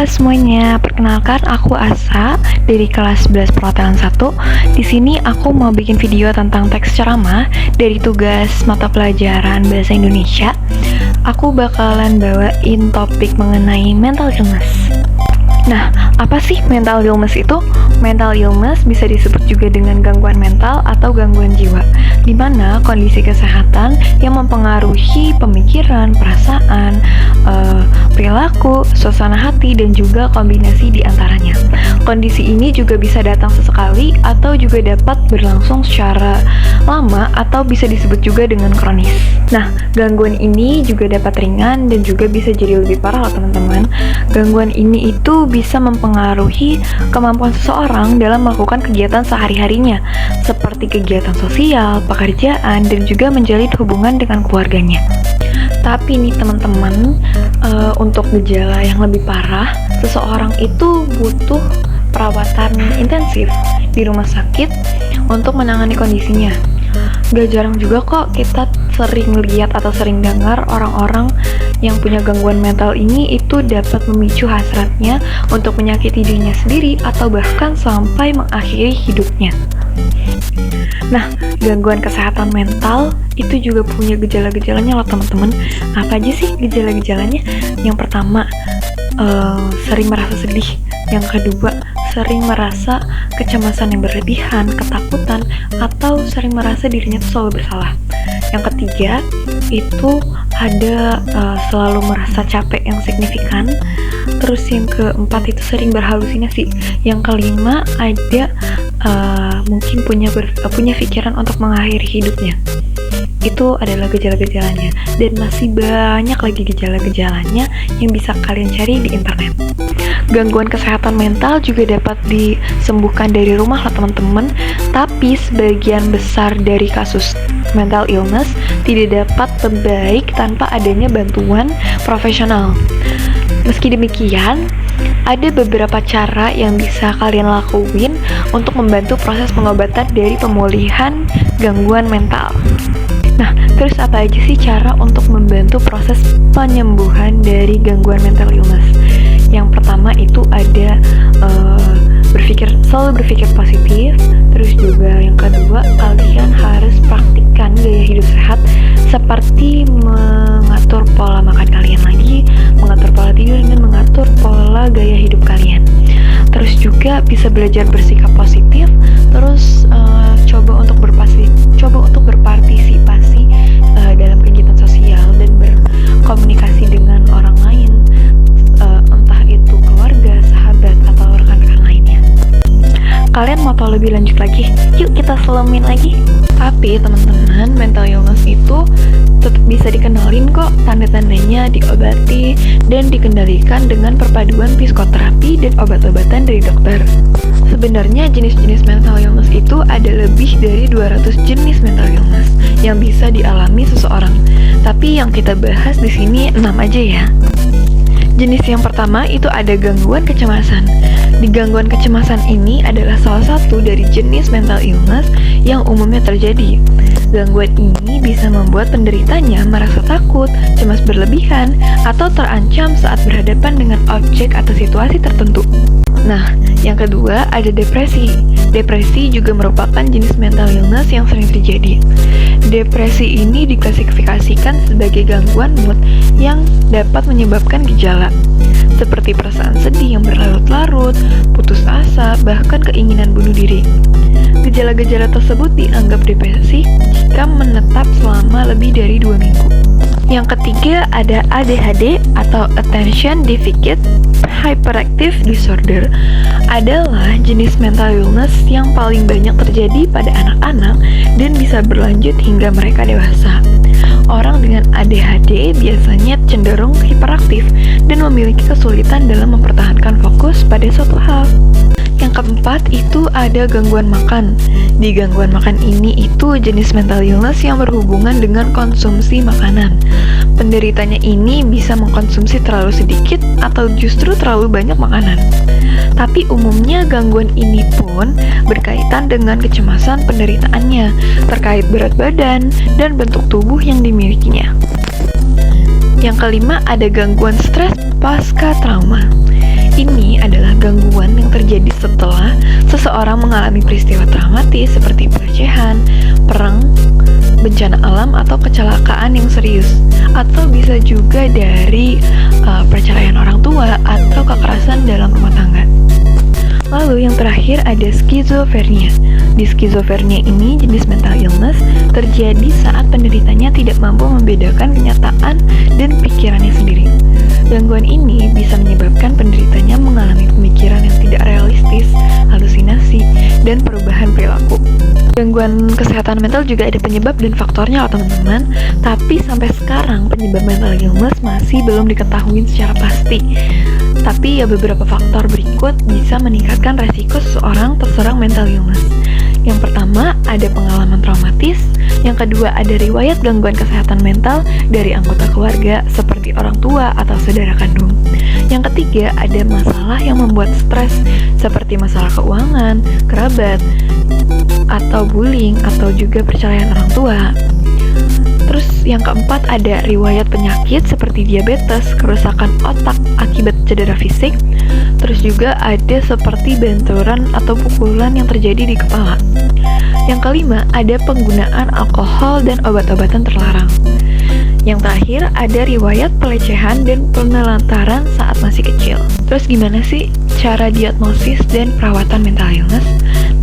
Halo semuanya, perkenalkan aku Asa dari kelas 11 Perhotelan 1. Di sini aku mau bikin video tentang teks ceramah dari tugas mata pelajaran Bahasa Indonesia. Aku bakalan bawain topik mengenai mental illness. Nah, apa sih mental illness itu? Mental illness bisa disebut juga dengan gangguan mental atau gangguan jiwa, di mana kondisi kesehatan yang mempengaruhi pemikiran, perasaan, perilaku, suasana hati, dan juga kombinasi di antaranya. Kondisi ini juga bisa datang sesekali atau juga dapat berlangsung secara lama atau bisa disebut juga dengan kronis. Nah, gangguan ini juga dapat ringan dan juga bisa jadi lebih parah loh teman-teman. Gangguan ini itu bisa mempengaruhi kemampuan seseorang dalam melakukan kegiatan sehari-harinya, seperti kegiatan sosial, pekerjaan, dan juga menjalin hubungan dengan keluarganya. Tapi nih teman-teman, untuk gejala yang lebih parah, seseorang itu butuh perawatan intensif di rumah sakit untuk menangani kondisinya. Gak jarang juga kok kita sering lihat atau sering dengar orang-orang yang punya gangguan mental ini itu dapat memicu hasratnya untuk menyakiti dirinya sendiri atau bahkan sampai mengakhiri hidupnya. Nah, gangguan kesehatan mental itu juga punya gejala-gejalanya loh teman-teman. Apa aja sih gejala-gejalanya? Yang pertama, sering merasa sedih. Yang kedua, sering merasa kecemasan yang berlebihan, ketakutan, atau sering merasa dirinya tuh selalu bersalah. Yang ketiga, itu ada selalu merasa capek yang signifikan. Terus yang keempat itu sering berhalusinasi. Yang kelima ada mungkin punya pikiran untuk mengakhiri hidupnya. Itu adalah gejala-gejalanya, dan masih banyak lagi gejala-gejalanya yang bisa kalian cari di internet. Gangguan kesehatan mental juga dapat disembuhkan dari rumah lah teman-teman, tapi sebagian besar dari kasus mental illness tidak dapat terbaik tanpa adanya bantuan profesional. Meski demikian, ada beberapa cara yang bisa kalian lakuin untuk membantu proses pengobatan dari pemulihan gangguan mental. Nah, terus apa aja sih cara untuk membantu proses penyembuhan dari gangguan mental illness? Yang pertama itu ada selalu berpikir positif. Terus juga yang kedua, kalian harus praktikkan gaya hidup sehat seperti mengatur pola makan kalian lagi, mengatur pola tidur, dan mengatur pola gaya hidup kalian. Terus juga bisa belajar bersikap positif. Terus coba untuk berpartisipasi dalam kegiatan sosial dan berkomunikasi dengan orang lain, entah itu keluarga, sahabat, atau rekan-rekan lainnya. Kalian mau tahu lebih lanjut lagi? Yuk kita selemin lagi. Tapi teman-teman, mental illness itu tetap bisa dikenalin kok, tanda-tandanya diobati dan dikendalikan dengan perpaduan psikoterapi dan obat-obatan dari dokter. Sebenarnya jenis-jenis mental illness itu ada lebih dari 200 jenis mental illness yang bisa dialami seseorang. Tapi yang kita bahas di sini 6 aja ya. Jenis yang pertama itu ada gangguan kecemasan. Di gangguan kecemasan ini adalah salah satu dari jenis mental illness yang umumnya terjadi. Gangguan ini bisa membuat penderitanya merasa takut, cemas berlebihan, atau terancam saat berhadapan dengan objek atau situasi tertentu. Nah, yang kedua ada depresi. Depresi juga merupakan jenis mental illness yang sering terjadi. Depresi ini diklasifikasikan sebagai gangguan mood yang dapat menyebabkan gejala seperti perasaan sedih yang berlarut-larut, putus asa, bahkan keinginan bunuh diri. Gejala-gejala tersebut dianggap depresi jika menetap selama lebih dari 2 minggu. Yang ketiga ada ADHD atau Attention Deficit Hyperactive Disorder, adalah jenis mental illness yang paling banyak terjadi pada anak-anak dan bisa berlanjut hingga mereka dewasa. Orang dengan ADHD biasanya cenderung hiperaktif dan memiliki kesulitan dalam mempertahankan fokus pada suatu hal. Yang keempat itu ada gangguan makan. Di gangguan makan ini itu jenis mental illness yang berhubungan dengan konsumsi makanan. Penderitanya ini bisa mengkonsumsi terlalu sedikit atau justru terlalu banyak makanan. Tapi umumnya gangguan ini pun berkaitan dengan kecemasan penderitaannya terkait berat badan dan bentuk tubuh yang dimilikinya. Yang kelima ada gangguan stres pasca trauma. Ini adalah gangguan yang terjadi setelah seseorang mengalami peristiwa traumatis seperti pelecehan, perang, bencana alam, atau kecelakaan yang serius. Atau bisa juga dari perceraian orang tua atau kekerasan dalam rumah tangga. Lalu yang terakhir ada skizofrenia. Di skizofrenia ini, jenis mental illness terjadi saat penderitanya tidak mampu membedakan kenyataan dan pikirannya sendiri. Gangguan ini bisa menyebabkan penderitanya mengalami pemikiran yang tidak realistis, halusinasi, dan perubahan perilaku. Gangguan kesehatan mental juga ada penyebab dan faktornya loh teman-teman, tapi sampai sekarang penyebab mental illness masih belum diketahui secara pasti. Tapi ya beberapa faktor berikut bisa meningkatkan resiko seseorang terserang mental illness. Yang pertama, ada pengalaman traumatis. Yang kedua, ada riwayat gangguan kesehatan mental dari anggota keluarga seperti orang tua atau saudara kandung. Yang ketiga, ada masalah yang membuat stres seperti masalah keuangan, kerabat, atau bullying, atau juga perceraian orang tua. Terus yang keempat, ada riwayat penyakit seperti diabetes, kerusakan otak akibat cedera fisik. Terus juga ada seperti benturan atau pukulan yang terjadi di kepala. Yang kelima, ada penggunaan alkohol dan obat-obatan terlarang. Yang terakhir, ada riwayat pelecehan dan penelantaran saat masih kecil. Terus gimana sih cara diagnosis dan perawatan mental illness?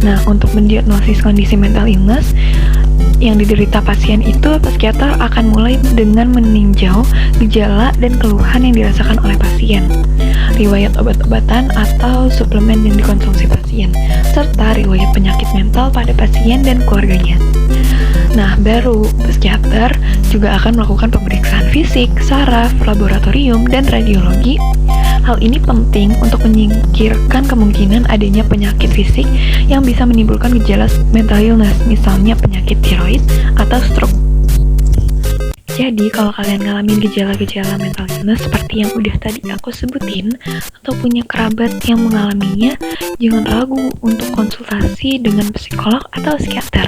Nah, untuk mendiagnosis kondisi mental illness yang diderita pasien itu, psikiater akan mulai dengan meninjau gejala dan keluhan yang dirasakan oleh pasien, riwayat obat-obatan atau suplemen yang dikonsumsi pasien, serta riwayat penyakit mental pada pasien dan keluarganya. Nah, baru psikiater juga akan melakukan pemeriksaan fisik, saraf, laboratorium, dan radiologi. Hal ini penting untuk menyingkirkan kemungkinan adanya penyakit fisik yang bisa menimbulkan gejala mental illness, misalnya penyakit tiroid atau stroke. Jadi, kalau kalian ngalamin gejala-gejala mental illness seperti yang udah tadi aku sebutin, atau punya kerabat yang mengalaminya, jangan ragu untuk konsultasi dengan psikolog atau psikiater.